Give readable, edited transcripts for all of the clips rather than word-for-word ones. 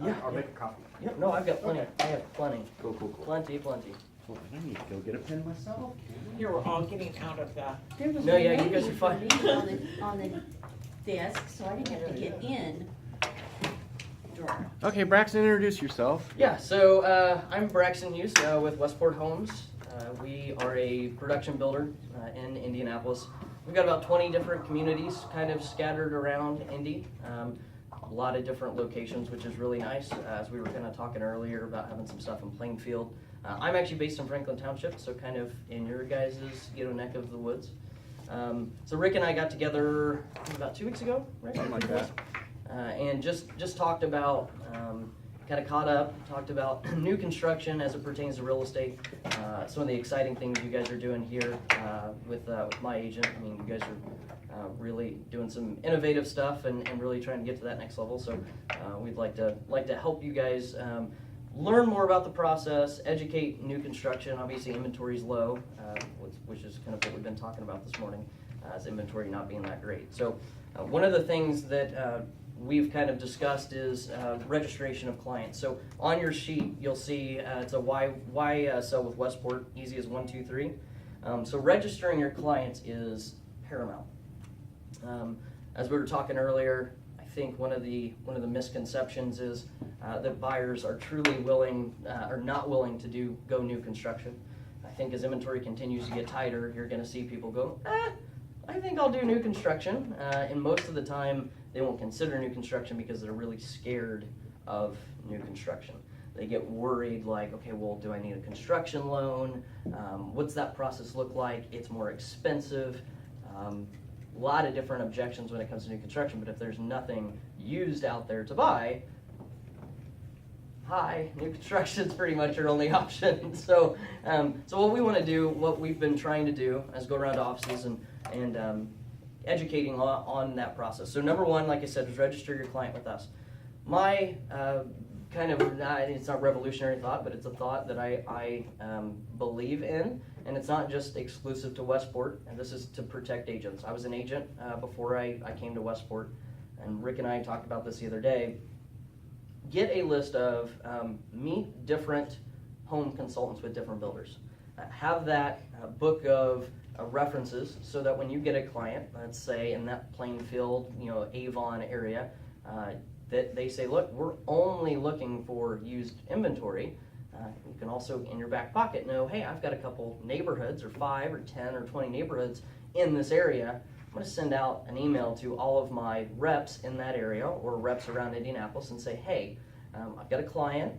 Yeah, I'll make a copy. Yep, no, I've got plenty. I have plenty. Cool. Plenty. Well, I need to go get a pen myself. Here, we're all getting out of the. No, yeah, you guys are fine. On the desk, so I didn't have to get in. Drawer. Okay, Braxton, introduce yourself. Yeah, so I'm Braxston Hughes with Westport Homes. We are a production builder in Indianapolis. We've got about 20 different communities kind of scattered around Indy. A lot of different locations, which is really nice. As we were kind of talking earlier about having some stuff in Plainfield. I'm actually based in Franklin Township, so kind of in your guys' neck of the woods. So Rick and I got together about 2 weeks ago, right? Something like that. And just talked about, kind of caught up, talked about new construction as it pertains to real estate. Some of the exciting things you guys are doing here with my agent. I mean, you guys are really doing some innovative stuff and really trying to get to that next level. So we'd like to help you guys learn more about the process, educate new construction. Obviously, inventory is low, which is kind of what we've been talking about this morning, as inventory not being that great. So one of the things that we've kind of discussed is registration of clients. So on your sheet, you'll see it's a why sell with Westport, easy as 1, 2, 3. So registering your clients is paramount. As we were talking earlier, I think one of the misconceptions is that buyers are truly willing or not willing to go new construction. I think as inventory continues to get tighter, you're going to see people go, I think I'll do new construction. And most of the time, they won't consider new construction because they're really scared of new construction. They get worried like, okay, well, do I need a construction loan? What's that process look like? It's more expensive. A lot of different objections when it comes to new construction, but if there's nothing used out there to buy, new construction is pretty much your only option. So what we want to do, what we've been trying to do, is go around to offices and educating on that process. So number one, like I said, is register your client with us. My it's not revolutionary thought, but it's a thought that I believe in, and it's not just exclusive to Westport, and this is to protect agents. I was an agent before I came to Westport, and Rick and I talked about this the other day. Get a list of, meet different home consultants with different builders. Have that book of references so that when you get a client, let's say in that Plainfield, Avon area, that they say, look, we're only looking for used inventory. You can also, in your back pocket, know, hey, I've got a couple neighborhoods, or 5 or 10 or 20 neighborhoods in this area. I'm going to send out an email to all of my reps in that area or reps around Indianapolis and say, hey, I've got a client,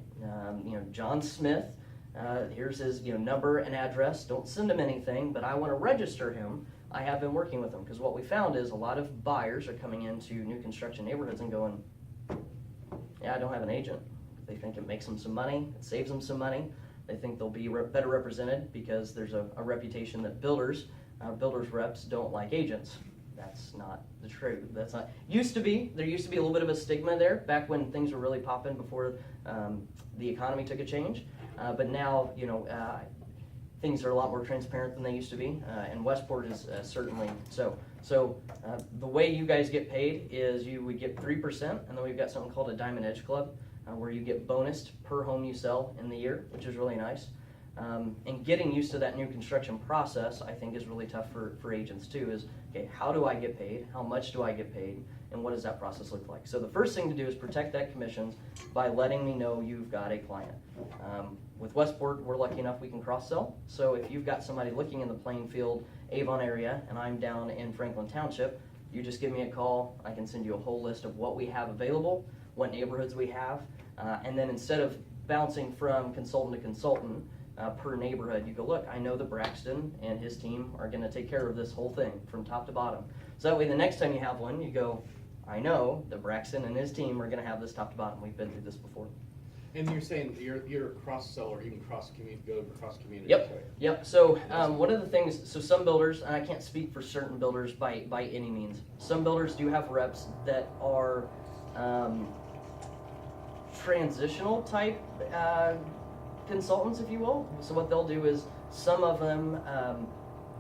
John Smith. Here's his number and address. Don't send him anything, but I want to register him. I have been working with him, because what we found is a lot of buyers are coming into new construction neighborhoods and going, yeah, I don't have an agent. They think it makes them some money, it saves them some money. They think they'll be better represented because there's a reputation that builders reps don't like agents. That's not the truth. That's not. There used to be a little bit of a stigma there back when things were really popping before the economy took a change. But now, things are a lot more transparent than they used to be, and Westport is certainly so. So the way you guys get paid is you would get 3%, and then we've got something called a Diamond Edge Club, where you get bonused per home you sell in the year, which is really nice. And getting used to that new construction process, I think, is really tough for agents too, is, okay, how do I get paid? How much do I get paid? And what does that process look like? So the first thing to do is protect that commissions by letting me know you've got a client. With Westport, we're lucky enough we can cross-sell. So if you've got somebody looking in the Plainfield, Avon area, and I'm down in Franklin Township, you just give me a call. I can send you a whole list of what we have available, what neighborhoods we have, and then instead of bouncing from consultant to consultant per neighborhood, you go, look, I know that Braxton and his team are going to take care of this whole thing from top to bottom. So that way the next time you have one, you go, I know that Braxton and his team are going to have this top to bottom. We've been through this before. And you're saying you're a cross-seller, you can go across communities. Yep. So one of the things, so some builders, and I can't speak for certain builders by any means, some builders do have reps that are transitional type consultants, if you will. So what they'll do is some of them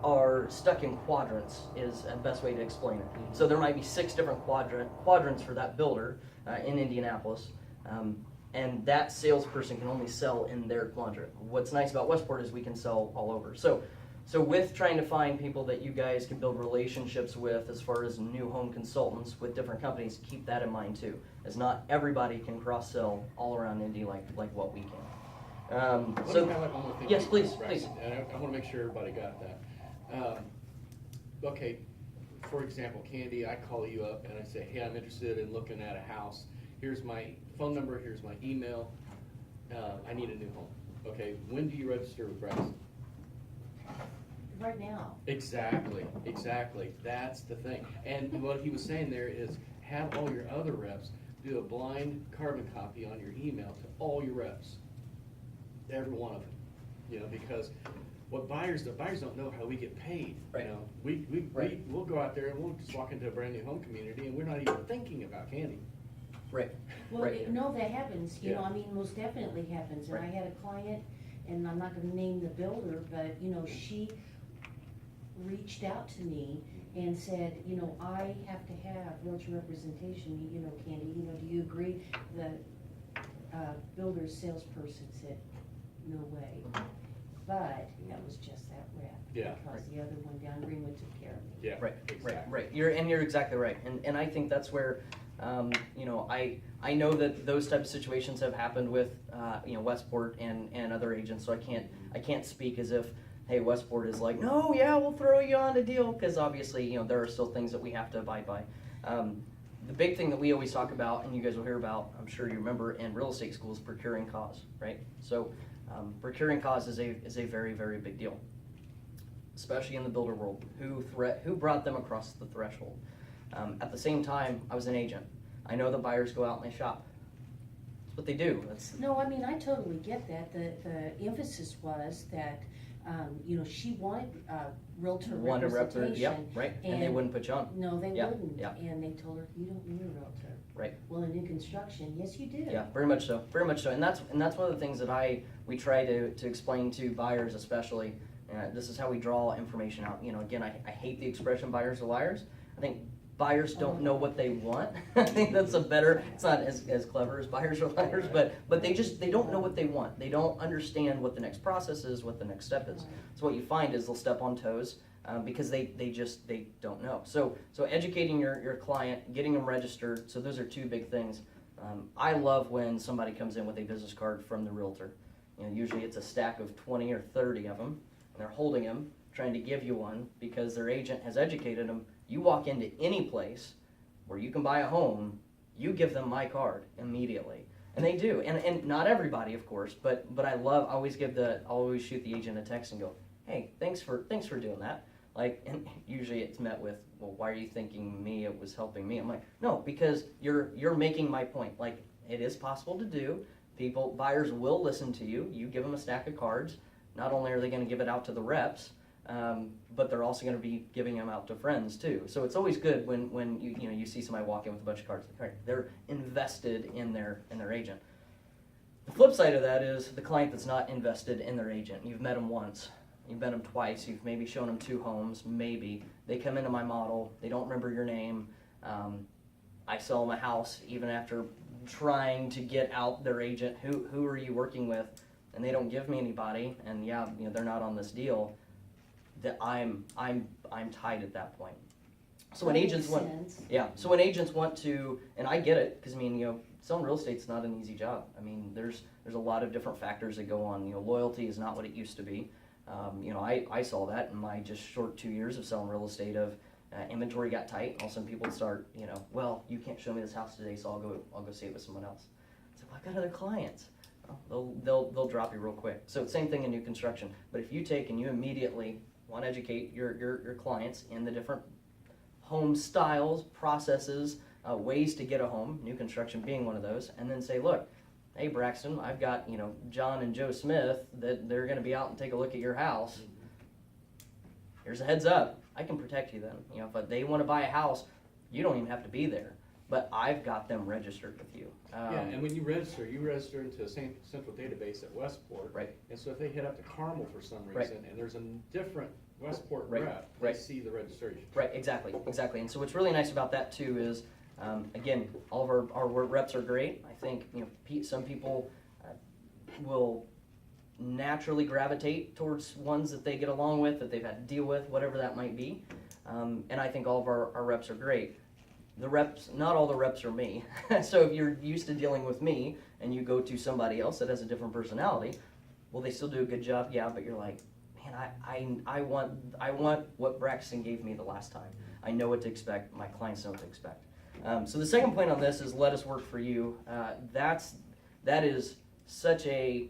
are stuck in quadrants, is the best way to explain it. So there might be 6 different quadrants for that builder in Indianapolis. And that salesperson can only sell in their quadrant. What's nice about Westport is we can sell all over. So with trying to find people that you guys can build relationships with as far as new home consultants with different companies, keep that in mind too, as not everybody can cross-sell all around Indy like what we can. Let me highlight one more thing. Yes, please, Braxton, please. And I want to make sure everybody got that. Okay, for example, Candy, I call you up and I say, hey, I'm interested in looking at a house. Here's my phone number, here's my email. I need a new home. Okay, when do you register with Braxston? Right now. Exactly. That's the thing. And what he was saying there is have all your other reps do a blind carbon copy on your email to all your reps. Every one of them. You know, because what the buyers don't know how we get paid. Right. You know, Right. we'll go out there and we'll just walk into a brand new home community and we're not even thinking about Candy. Right. Well, Right. no, that happens, you know, Yeah. I mean, most definitely happens, and I Right. had a client, and I'm not gonna name the builder, but, you know, she reached out to me and said, you know, I have to have realtor representation, you know, Candy, you know, do you agree? The, builder's salesperson said, no way, but that was just that rep. Yeah. Because the other one down Greenwood took care of me. Yeah. Right, Exactly. right. You're exactly right, and I think that's where, you know, I know that those type of situations have happened with, you know, Westport and other agents. So I can't speak as if, hey, Westport is like, no, yeah, we'll throw you on a deal, because obviously, you know, there are still things that we have to abide by. The big thing that we always talk about, and you guys will hear about, I'm sure you remember, in real estate school is procuring cause, right? So procuring cause is a very, very big deal, especially in the builder world. Who brought them across the threshold? At the same time, I was an agent. I know the buyers go out and they shop. That's what they do. No, I mean, I totally get that. The emphasis was that, you know, she wanted realtor One to representation. yep, right, and they wouldn't put you on. No, they Yeah, wouldn't. yeah. And they told her, you don't need a realtor. Right. Well, in new construction, yes, you do. Yeah, very much so, very much so, and that's one of the things that we try to explain to buyers, especially. This is how we draw information out. You know, again, I hate the expression "buyers are liars." I think buyers don't know what they want. I think that's a better. It's not as clever as buyers are liars, but they don't know what they want. They don't understand what the next process is, what the next step is. So what you find is they'll step on toes. Because they don't know. So educating your client, getting them registered. So those are two big things. I love when somebody comes in with a business card from the realtor. You know, usually it's a stack of 20 or 30 of them, and they're holding them, trying to give you one because their agent has educated them. You walk into any place where you can buy a home, you give them my card immediately. And they do, and not everybody, of course, but I always shoot the agent a text and go, hey, thanks for doing that. Like, and usually it's met with, well, why are you thinking me? It was helping me. I'm like, no, because you're making my point. Like, it is possible to do. Buyers will listen to you. You give them a stack of cards. Not only are they going to give it out to the reps, but they're also going to be giving them out to friends too. So it's always good when you see somebody walk in with a bunch of cards. They're invested in their agent. The flip side of that is the client that's not invested in their agent. You've met them once. You've met them twice, you've maybe shown them 2 homes, maybe. They come into my model, they don't remember your name. I sell them a house even after trying to get out their agent, who are you working with? And they don't give me anybody, and yeah, you know, they're not on this deal. That I'm tied at that point. So when That agents makes want, sense. yeah, so when agents want to, and I get it, because I mean, you know, selling real estate's not an easy job. I mean, there's a lot of different factors that go on. You know, loyalty is not what it used to be. You know, I saw that in my just short 2 years of selling real estate. Inventory got tight. All of a sudden, people would start, you know, well, you can't show me this house today, so I'll go see it with someone else. It's like, well, I got other clients. Well, they'll drop you real quick. So same thing in new construction. But if you take and you immediately want to educate your clients in the different home styles, processes, ways to get a home, new construction being one of those, and then say, look, hey Braxton, I've got, you know, John and Joe Smith that they're going to be out and take a look at your house. Here's a heads up. I can protect you then. You know, if they want to buy a house, you don't even have to be there. But I've got them registered with you. Yeah, and when you register into a central database at Westport. Right. And so if they head up to Carmel for some Right. reason, and there's a different Westport Right. rep, Right. they see the registration. Right, exactly. And so what's really nice about that too is Again, all of our reps are great. I think, some people will naturally gravitate towards ones that they get along with, that they've had to deal with, whatever that might be. And I think all of our reps are great. The reps, not all the reps are me. So if you're used to dealing with me and you go to somebody else that has a different personality, will they still do a good job? Yeah, but you're like, man, I want what Braxston gave me the last time. I know what to expect. My clients know what to expect. So the second point on this is let us work for you. That is such a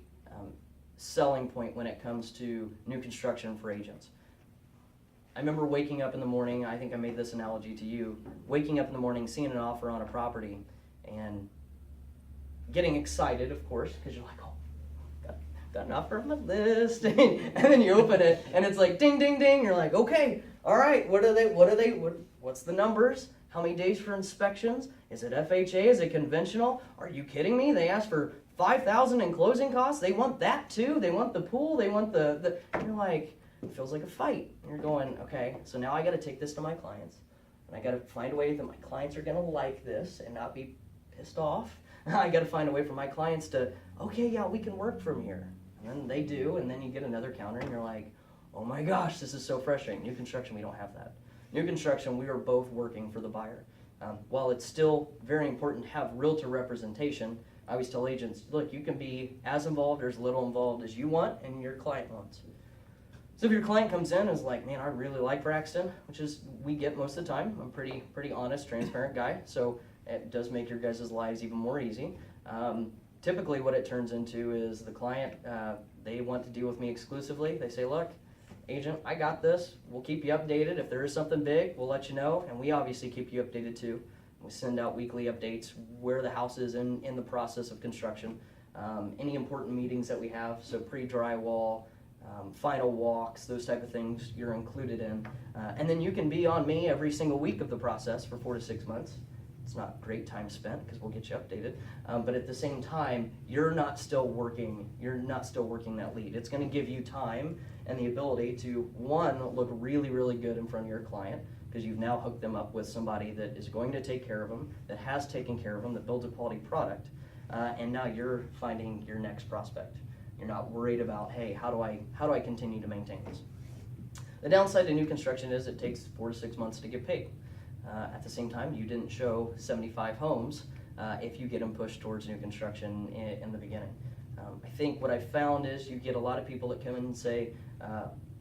selling point when it comes to new construction for agents. I remember waking up in the morning, I think I made this analogy to you, waking up in the morning, seeing an offer on a property, and getting excited, of course, because you're like, oh, got an offer on my list, and then you open it, and it's like, ding, ding, ding, you're like, okay, all right, what's the numbers? How many days for inspections? Is it FHA? Is it conventional? Are you kidding me? They asked for $5,000 in closing costs. They want that too. They want the pool. They want the. You're like, it feels like a fight. And you're going, okay, so now I got to take this to my clients, and I got to find a way that my clients are going to like this and not be pissed off. I got to find a way for my clients to, okay, yeah, we can work from here. And then they do, and then you get another counter, and you're like, oh my gosh, this is so frustrating. New construction, we don't have that. New construction, we are both working for the buyer. While it's still very important to have realtor representation, I always tell agents, look, you can be as involved or as little involved as you want and your client wants. So if your client comes in and is like, man, I really like Braxston, which is we get most of the time. I'm pretty honest, transparent guy, so it does make your guys' lives even more easy. Typically what it turns into is the client, they want to deal with me exclusively. They say, look, agent, I got this. We'll keep you updated. If there is something big, we'll let you know, and we obviously keep you updated too. We send out weekly updates where the house is in the process of construction, any important meetings that we have, so pre-drywall, final walks, those type of things you're included in. And then you can be on me every single week of the process for 4 to 6 months. It's not great time spent because we'll get you updated, but at the same time, you're not still working that lead. It's going to give you time and the ability to, one, look really, really good in front of your client, because you've now hooked them up with somebody that is going to take care of them, that has taken care of them, that builds a quality product, and now you're finding your next prospect. You're not worried about, hey, how do I continue to maintain this? The downside to new construction is it takes 4 to 6 months to get paid. At the same time, you didn't show 75 homes if you get them pushed towards new construction in the beginning. I think what I found is you get a lot of people that come in and say,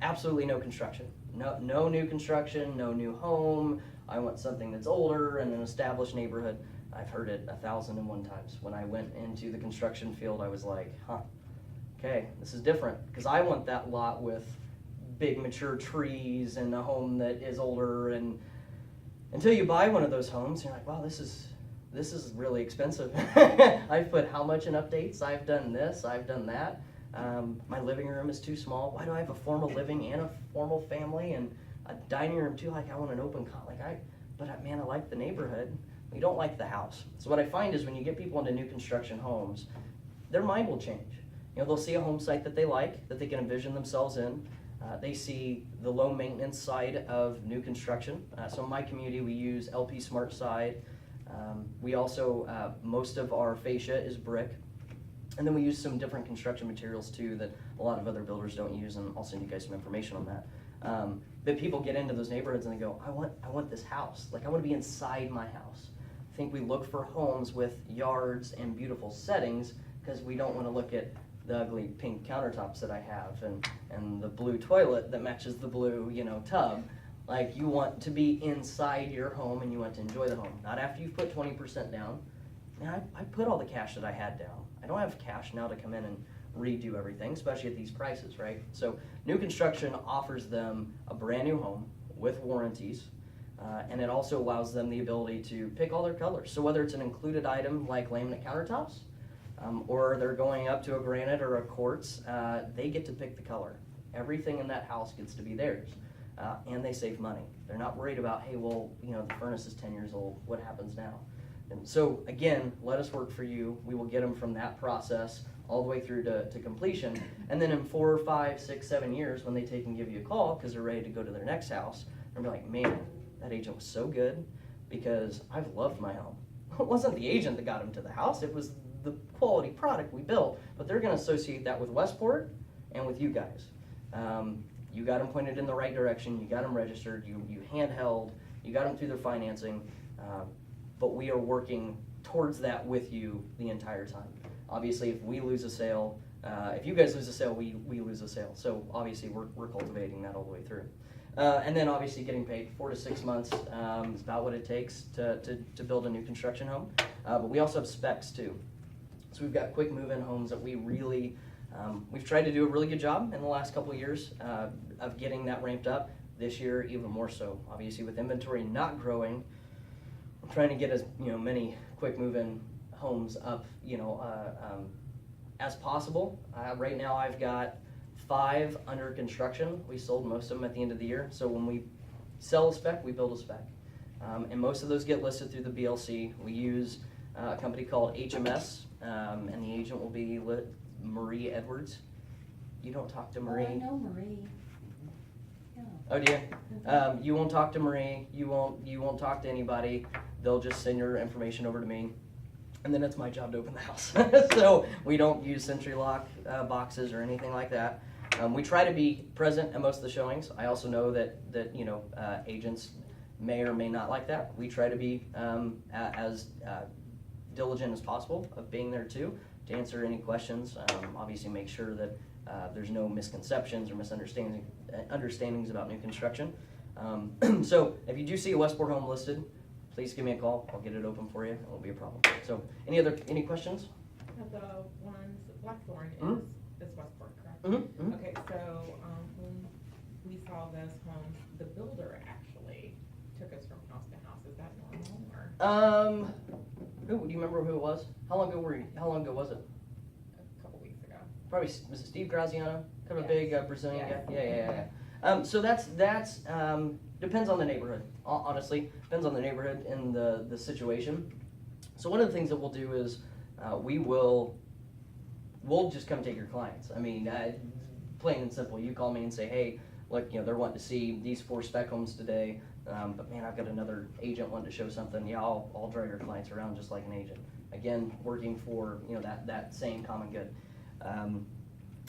absolutely no construction. No new construction, no new home. I want something that's older and an established neighborhood. I've heard it 1,001 times. When I went into the construction field, I was like, okay, this is different, because I want that lot with big mature trees and a home that is older, and until you buy one of those homes, you're like, wow, this is really expensive. I've put how much in updates? I've done this, I've done that. My living room is too small. Why do I have a formal living and a formal family and a dining room too? Like, I want an open man, I like the neighborhood. We don't like the house. So what I find is when you get people into new construction homes, their mind will change. They'll see a home site that they like, that they can envision themselves in. They see the low maintenance side of new construction. So in my community, we use LP Smart Side. We also, most of our fascia is brick. And then we use some different construction materials too that a lot of other builders don't use, and I'll send you guys some information on that. But people get into those neighborhoods and they go, I want this house. Like, I want to be inside my house. I think we look for homes with yards and beautiful settings because we don't want to look at the ugly pink countertops that I have and the blue toilet that matches the blue, tub. Like, you want to be inside your home and you want to enjoy the home. Not after you've put 20% down. Man, I put all the cash that I had down. I don't have cash now to come in and redo everything, especially at these prices, right? So new construction offers them a brand new home with warranties, and it also allows them the ability to pick all their colors. So whether it's an included item like laminate countertops, or they're going up to a granite or a quartz, they get to pick the color. Everything in that house gets to be theirs, and they save money. They're not worried about, hey, well, the furnace is 10 years old, what happens now? And so again, let us work for you. We will get them from that process all the way through to completion. And then in 4, 5, 6, 7 years, when they take and give you a call because they're ready to go to their next house, they'll be like, man, that agent was so good. because I've loved my home. It wasn't the agent that got them to the house, it was the quality product we built, but they're gonna associate that with Westport and with you guys. You got them pointed in the right direction, you got them registered, you handheld, you got them through their financing, but we are working towards that with you the entire time. Obviously, if we lose a sale, if you guys lose a sale, we lose a sale. So obviously, we're cultivating that all the way through. And then obviously getting paid 4 to 6 months is about what it takes to build a new construction home. But we also have specs too. So we've got quick move-in homes that we really, we've tried to do a really good job in the last couple of years of getting that ramped up. This year, even more so. Obviously, with inventory not growing, I'm trying to get as many quick move-in homes up, as possible. Right now, I've got 5 under construction. We sold most of them at the end of the year. So when we sell a spec, we build a spec, and most of those get listed through the BLC. We use a company called HMS, and the agent will be Marie Edwards. You don't talk to Marie. Oh, I know Marie. Yeah. Oh, do you? You won't talk to Marie. You won't talk to anybody. They'll just send your information over to me, and then it's my job to open the house. So we don't use Sentry Lock boxes or anything like that. We try to be present at most of the showings. I also know that agents may or may not like that. We try to be as diligent as possible of being there too, to answer any questions. Obviously, make sure that there's no misconceptions or understandings about new construction. So if you do see a Westport home listed, please give me a call. I'll get it open for you. It won't be a problem. So any questions? The ones, Blackthorn is Westport, correct? Mm-hmm. Okay, so when we saw those homes, the builder actually took us from house to house. Is that normal or Do you remember who it was? How long ago was it? a couple weeks ago? Probably, was it Steve Graziano? Kind of a Yes. big Brazilian Yes. guy? Yeah. So that's depends on the neighborhood, honestly. Depends on the neighborhood and the situation. So one of the things that we'll do is we'll just come take your clients. I mean, plain and simple. You call me and say, hey, look, they're wanting to see these 4 spec homes today, but man, I've got another agent wanting to show something. Yeah, I'll drive your clients around just like an agent. Again, working for that same common good.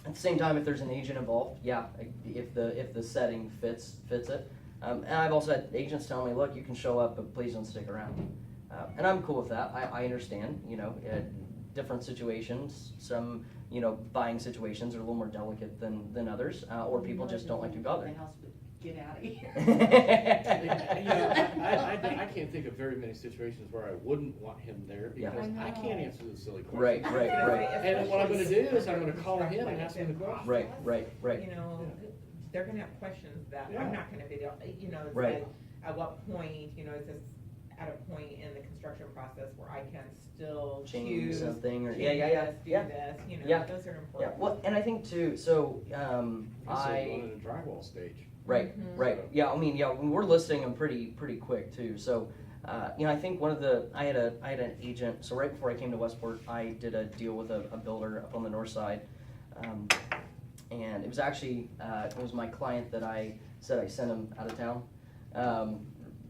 At the same time, if there's an agent involved, yeah, if the setting fits it. And I've also had agents tell me, look, you can show up, but please don't stick around. And I'm cool with that. I understand, different situations. Some, buying situations are a little more delicate than others, or people just don't like to go there. The house would get out of here. I can't think of very many situations where I wouldn't want him there Yeah. because I I know. can't answer the silly questions. Right. And what I'm gonna do is I'm gonna call him and ask him the question. Right. You know, they're gonna have questions that Yeah. I'm not gonna be able, it's Right. like, at what point, is this at a point in the construction process where I can still Change choose, something or change yeah. this, do Yeah. this, Yeah. those are Yeah, important. well, and I think too, so, I said one in a drywall stage. Right. Yeah, I mean, we're listing them pretty quick too. So, I think I had an agent. So right before I came to Westport, I did a deal with a builder up on the north side, and it was actually it was my client that I said I sent him out of town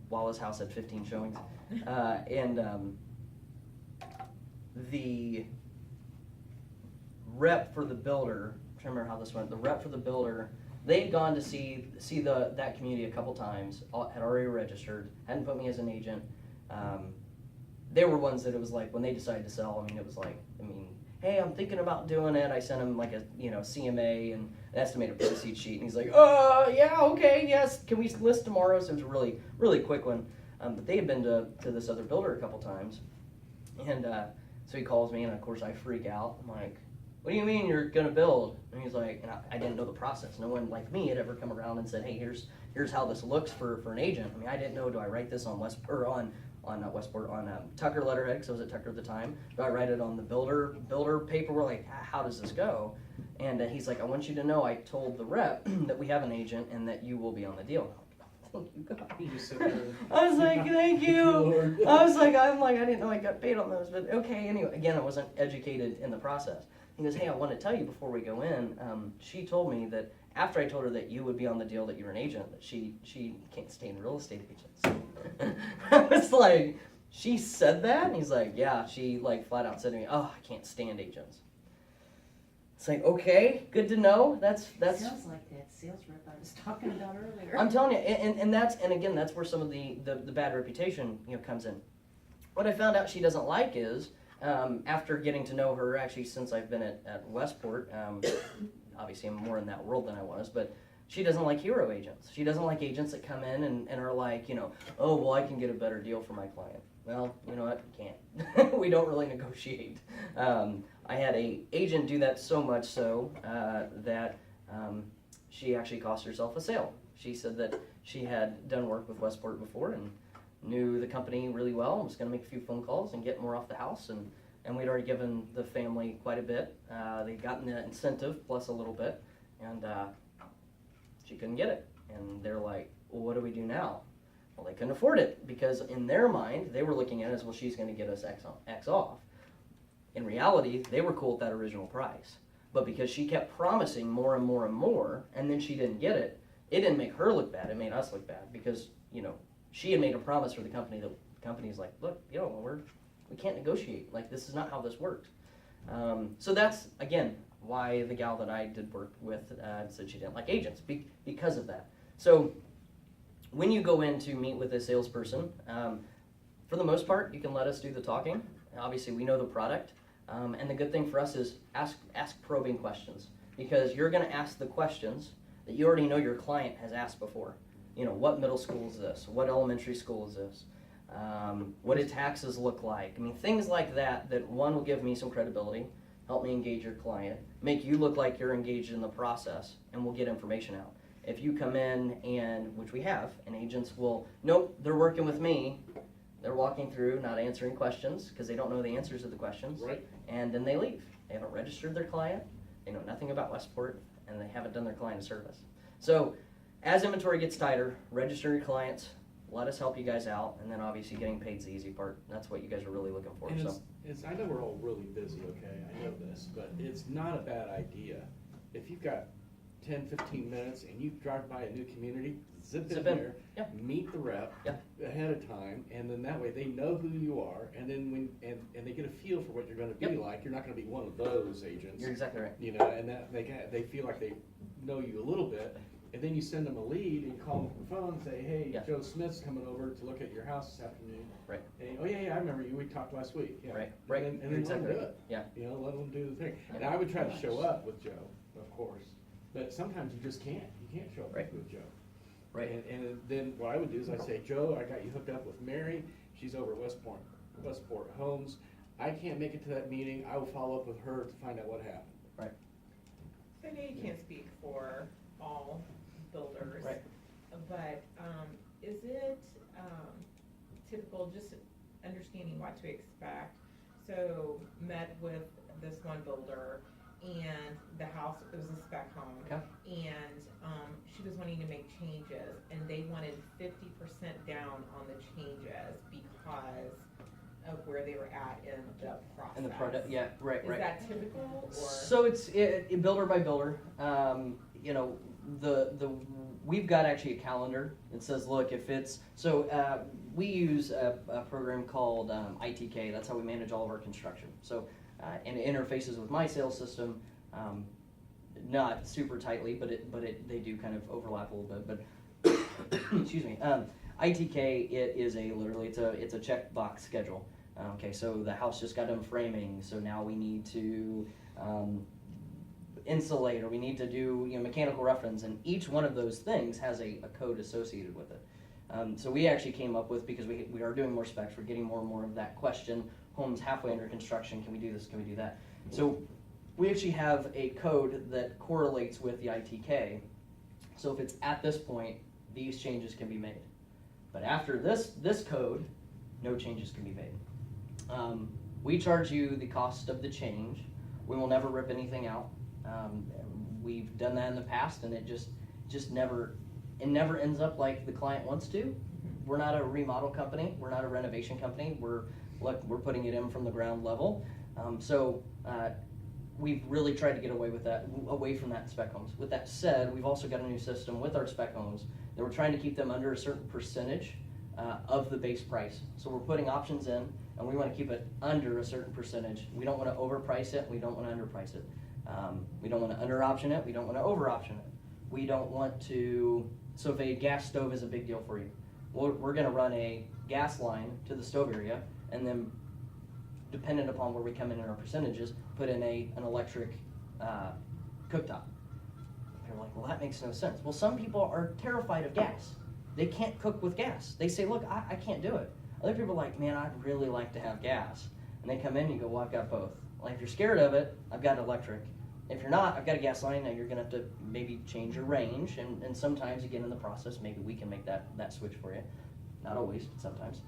while his house had 15 showings, and the rep for the builder. I'm trying to remember how this went. The rep for the builder. They'd gone to see that community a couple times, had already registered, hadn't put me as an agent. They were ones that it was like, when they decided to sell, it was like, hey, I'm thinking about doing it. I sent him like a, CMA and an estimated proceed sheet, and he's like, yeah, okay, yes, can we list tomorrow? So it was a really, really quick one. But they had been to this other builder a couple times, and so he calls me, and of course I freak out. I'm like, what do you mean you're gonna build? And he's like, and I didn't know the process. No one like me had ever come around and said, hey, here's how this looks for an agent. I didn't know, do I write this on Tucker letterhead, because I was at Tucker at the time. Do I write it on the builder paperwork? Like, how does this go? And he's like, I want you to know I told the rep that we have an agent and that you will be on the deal. Thank you, God. You just sit there. I was like, thank you. Lord. I didn't know I got paid on those, but okay. Anyway, again, I wasn't educated in the process. He goes, hey, I want to tell you before we go in, she told me that after I told her that you would be on the deal, that you're an agent, that she can't stand real estate agents. I was like, she said that? And he's like, yeah, she like flat out said to me, oh, I can't stand agents. It's like, okay, good to know. That's Sounds like that sales rep I was talking about earlier. I'm telling you, and again, that's where some of the bad reputation, comes in. What I found out she doesn't like is, after getting to know her, actually since I've been at Westport, obviously I'm more in that world than I was, but she doesn't like hero agents. She doesn't like agents that come in and are like, oh, well, I can get a better deal for my client. Well, you know what, you can't. We don't really negotiate. I had a agent do that so much so that she actually cost herself a sale. She said that she had done work with Westport before and knew the company really well and was going to make a few phone calls and get more off the house. And we'd already given the family quite a bit. They'd gotten the incentive plus a little bit, and she couldn't get it. And they're like, well, what do we do now? Well, they couldn't afford it because in their mind, they were looking at it as, well, she's going to get us X off. In reality, they were cool with that original price. But because she kept promising more and more and more, and then she didn't get it, it didn't make her look bad. It made us look bad because, she had made a promise for the company that the company's like, look, we can't negotiate. Like, this is not how this works. So that's, again, why the gal that I did work with said she didn't like agents, because of that. So when you go in to meet with a salesperson, for the most part, you can let us do the talking. Obviously, we know the product. And the good thing for us is ask probing questions, because you're going to ask the questions that you already know your client has asked before. What middle school is this? What elementary school is this? What do taxes look like? I mean, things like that one will give me some credibility, help me engage your client, make you look like you're engaged in the process, and we'll get information out. If you come in which we have, and agents will, nope, they're working with me, they're walking through, not answering questions, because they don't know the answers to the questions. Right. And then they leave. They haven't registered their client, they know nothing about Westport, and they haven't done their client a service. So, as inventory gets tighter, register your clients, let us help you guys out, and then obviously getting paid is the easy part. That's what you guys are really looking for. And So I know we're all really busy, okay, I know this, but it's not a bad idea. If you've got 10, 15 minutes and you drive by a new community, zip in there, Yeah. meet the rep ahead of time, and then that way they know who you are, and then and they get a feel for what you're gonna be like. You're not gonna be one of those agents. you're exactly right. And that they feel like they know you a little bit, and then you send them a lead and you call them on the phone and say, hey, Joe Smith's coming over to look at your house this afternoon. Right. And, oh yeah, I remember you, we talked last week. Yeah. Right. And then let them Exactly. do it. Yeah. Let them do the thing. And I would try to show up with Joe, of course, but sometimes you just can't. You can't show up with Joe. Right. And then what I would do is I'd say, Joe, I got you hooked up with Mary. She's over at Westport Homes. I can't make it to that meeting. I will follow up with her to find out what happened. Right. So I know you can't speak for all builders. Right. But is it typical, just understanding what to expect? So met with this one builder, and the house, it was a spec home. Okay. And she was wanting to make changes, and they wanted 50% down on the changes because of where they were at in the process. And the product, right. Is that typical, or? So it's builder by builder. We've got actually a calendar that says, look, if it's we use a program called ITK. That's how we manage all of our construction. So and it interfaces with my sales system, not super tightly, but they do kind of overlap a little bit. But excuse me. ITK, it's a checkbox schedule. Okay, so the house just got done framing, so now we need to insulate, or we need to do mechanical rough-ins, and each one of those things has a code associated with it. So we actually came up with, because we are doing more specs, we're getting more and more of that question, homes halfway under construction, can we do this, can we do that? So we actually have a code that correlates with the ITK, so if it's at this point, these changes can be made. But after this code, no changes can be made. We charge you the cost of the change. We will never rip anything out. We've done that in the past, and it just never ends up like the client wants to. We're not a remodel company. We're not a renovation company. We're putting it in from the ground level. So we've really tried to get away from that in spec homes. With that said, we've also got a new system with our spec homes that we're trying to keep them under a certain percentage of the base price. So we're putting options in, and we want to keep it under a certain percentage. We don't want to overprice it. We don't want to underprice it. We don't want to under option it. We don't want to over option it. We don't want to. So if a gas stove is a big deal for you, we're going to run a gas line to the stove area, and then, dependent upon where we come in our percentages, put in an electric cooktop. You're like, well, that makes no sense. Well, some people are terrified of gas. They can't cook with gas. They say, look, I can't do it. Other people are like, man, I'd really like to have gas. And they come in and you go, well, I've got both. Like, if you're scared of it, I've got electric. If you're not, I've got a gas line. Now you're going to have to maybe change your range. And sometimes, again, in the process, maybe we can make that switch for you. Not always, but sometimes.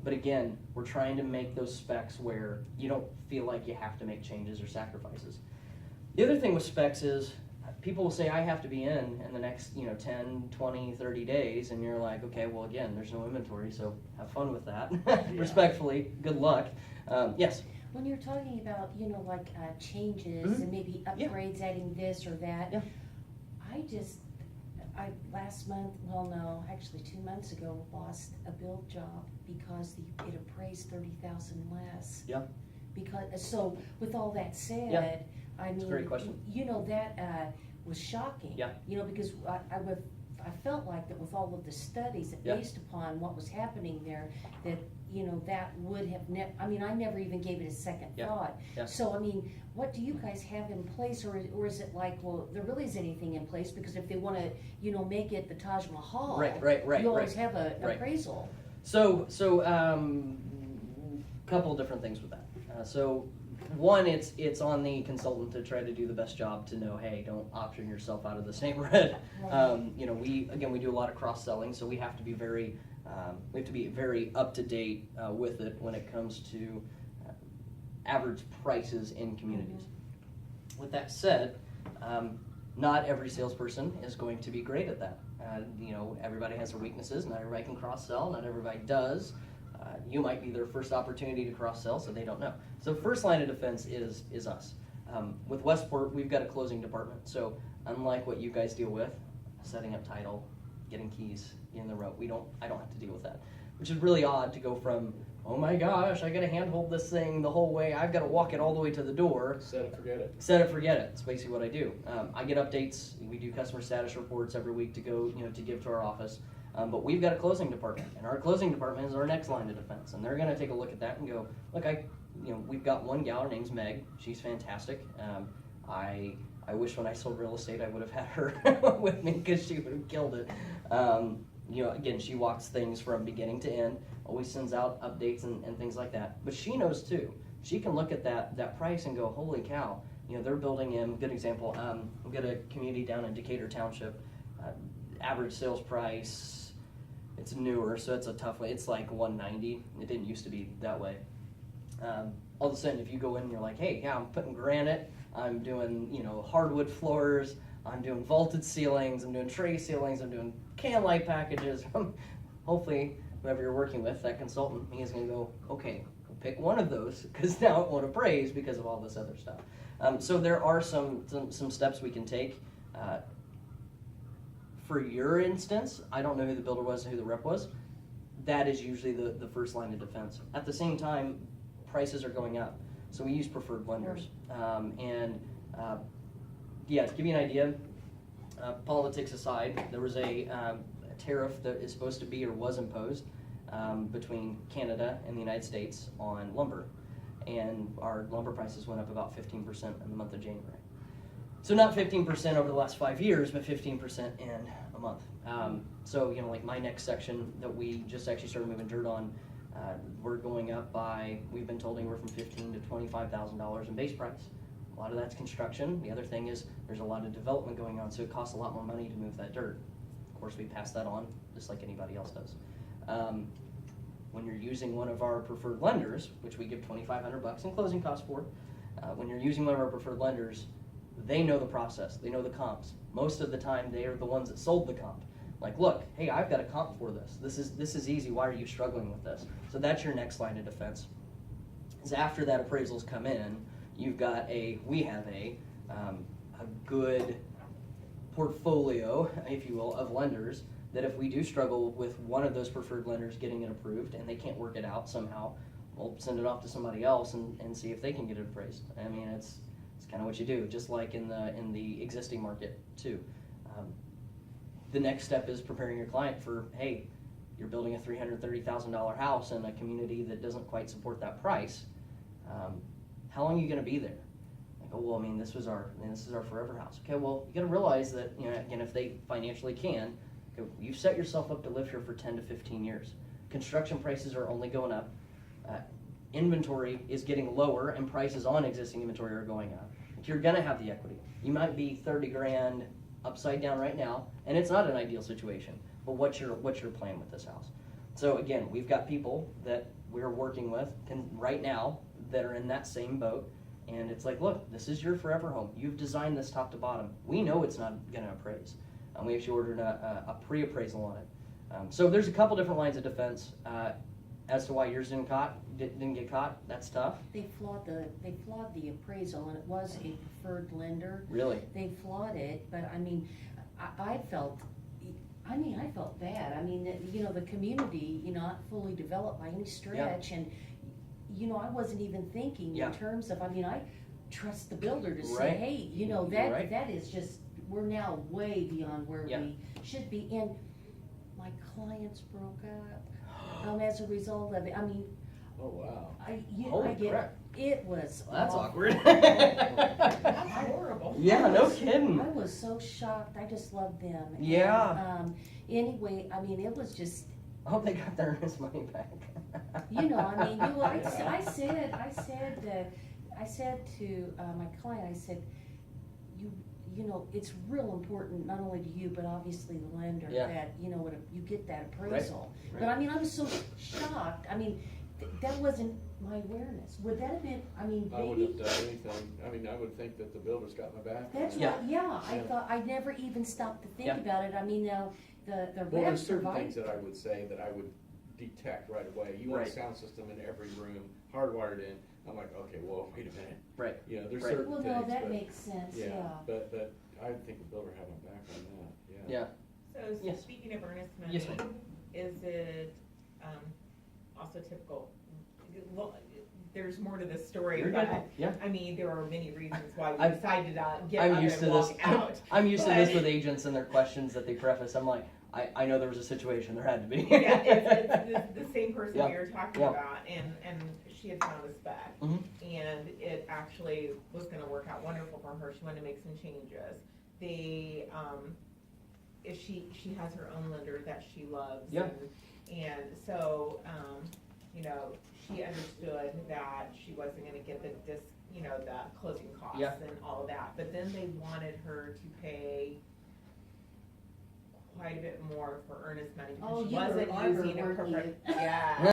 But again, we're trying to make those specs where you don't feel like you have to make changes or sacrifices. The other thing with specs is people will say, I have to be in the next 10, 20, 30 days. And you're like, okay, well, again, there's no inventory, so have fun with that. Respectfully, good luck. Yes? When you're talking about, changes and maybe upgrades, adding this or that, last month, actually 2 months ago, lost a build job because it appraised 30,000 less. Yeah. So with all that said, Yeah. I mean, a great question. That was shocking. Yeah. Because I felt like that with all of the studies that Yeah. based upon what was happening there, that that would have I never even gave it a second Yeah. thought. Yeah. So what do you guys have in place, or is it like, well, there really isn't anything in place, because if they want to make it the Taj Mahal, Right. you always have an Right. appraisal. So couple of different things with that. So one, it's on the consultant to try to do the best job to know, hey, don't option yourself out of this neighborhood. Right. We do a lot of cross selling, so we have to be very up to date with it when it comes to average prices in communities. With that said, not every salesperson is going to be great at that. Everybody has their weaknesses. Not everybody can cross sell. Not everybody does. You might be their first opportunity to cross sell, so they don't know. So first line of defense is us. With Westport, we've got a closing department. So unlike what you guys deal with, setting up title, getting keys in the road, I don't have to deal with that. Which is really odd to go from, oh my gosh, I got to handhold this thing the whole way. I've got to walk it all the way to the door. Set it, forget it. Set it, forget it. It's basically what I do. I get updates. We do customer status reports every week to go, to give to our office. But we've got a closing department, and our closing department is our next line of defense. And they're going to take a look at that and go, look, we've got one gal. Her name's Meg. She's fantastic. I wish when I sold real estate I would have had her with me, because she would have killed it. Again, she walks things from beginning to end, always sends out updates and things like that. But she knows too. She can look at that price and go, holy cow, they're building in, good example, we've got a community down in Decatur Township, average sales price, it's newer, so it's a tough way, it's like 190. It didn't used to be that way. All of a sudden, if you go in and you're like, hey, yeah, I'm putting granite, I'm doing, hardwood floors, I'm doing vaulted ceilings, I'm doing tray ceilings, I'm doing can light packages. Hopefully, whoever you're working with, that consultant, he is going to go, okay, pick one of those, because now it won't appraise because of all this other stuff. So there are some steps we can take. For your instance, I don't know who the builder was and who the rep was. That is usually the first line of defense. At the same time, prices are going up, so we use preferred lenders. To give you an idea, politics aside, there was a tariff that is supposed to be or was imposed between Canada and the United States on lumber, and our lumber prices went up about 15% in the month of January. So not 15% over the last 5 years, but 15% in a month. Like my next section that we just actually started moving dirt on, we're going up by, we've been told anywhere from $15,000 to $25,000 in base price. A lot of that's construction. The other thing is there's a lot of development going on, so it costs a lot more money to move that dirt. Of course, we pass that on just like anybody else does. When you're using one of our preferred lenders, which we give $2,500 in closing costs for, when you're using one of our preferred lenders, they know the process. They know the comps. Most of the time, they are the ones that sold the comp. Like, look, hey, I've got a comp for this. This is easy. Why are you struggling with this? So that's your next line of defense. Is after that appraisal's come in, we have a good portfolio, if you will, of lenders that if we do struggle with one of those preferred lenders getting it approved and they can't work it out somehow, we'll send it off to somebody else and see if they can get it appraised. I mean, it's kind of what you do, just like in the existing market too. The next step is preparing your client for, hey, you're building a $330,000 house in a community that doesn't quite support that price. How long are you going to be there? Like, oh, well, I mean, this is our forever house. Okay, well, you got to realize that, you know, again, if they financially can, okay, you've set yourself up to live here for 10 to 15 years. Construction prices are only going up. Inventory is getting lower, and prices on existing inventory are going up. You're going to have the equity. You might be 30 grand upside down right now, and it's not an ideal situation. But what's your plan with this house? So again, we've got people that we're working with right now that are in that same boat, and it's like, look, this is your forever home. You've designed this top to bottom. We know it's not going to appraise. We actually ordered a pre-appraisal on it. So there's a couple different lines of defense as to why yours didn't get caught. That's tough. They flawed the appraisal, and it was a preferred lender. Really? They flawed it, but I mean, I felt bad. I mean, you know, the community, you know, not fully developed by any stretch, and you know, I wasn't even thinking in terms of. I mean, I trust the builder to say, hey, you know, that is just, we're now way beyond where we should be, and my clients broke up as a result of it. I mean, Oh, wow. Holy crap. It was. Well, that's awkward. That's horrible. Yeah, no kidding. I was so shocked. I just loved them. Yeah. And, anyway, I mean, it was just. I hope they got their earnest money back. You know, I mean, I said to my client, I said, you know, it's real important, not only to you, but obviously the lender, that, you know, when you get that appraisal. Right. But I mean, I was so shocked. I mean, that wasn't my awareness. Would that have been, I mean, I maybe. wouldn't have done anything. I mean, I would think that the builder's got my back. That's on right, that. I thought, I never even stopped to think Yeah. about it. I mean, now, the Well, there's reps certain provide. things that I would say that I would detect right away. You want a Right. sound system in every room, hardwired in. I'm like, okay, well, wait a minute. Right. You know, there's Right. certain Well, things. no, that but, makes sense, yeah. But I think the builder had my back on that, Yeah. So Yes. speaking of earnest money, Yes, ma'am. is it also typical? Well, there's more to this story, You're but good. Yeah. I mean, there are many reasons why we I'm- decided to get I'm up used and to this. walk out. I'm used to this But- with agents and their questions that they preface. I'm like, I know there was a situation. There had to be. Yeah, it's the same person Yeah. we were talking Yeah. about, and she had found a spec, Mhm. and it actually was gonna work out wonderful for her. She wanted to make some changes. If she has her own lender that she loves, Yeah. and so, you know, she understood that she wasn't gonna get the closing costs Yeah. and all of that, but then they wanted her to pay quite a bit more for earnest money Oh, because she you were wasn't armor, using a weren't you? corporate. Yeah.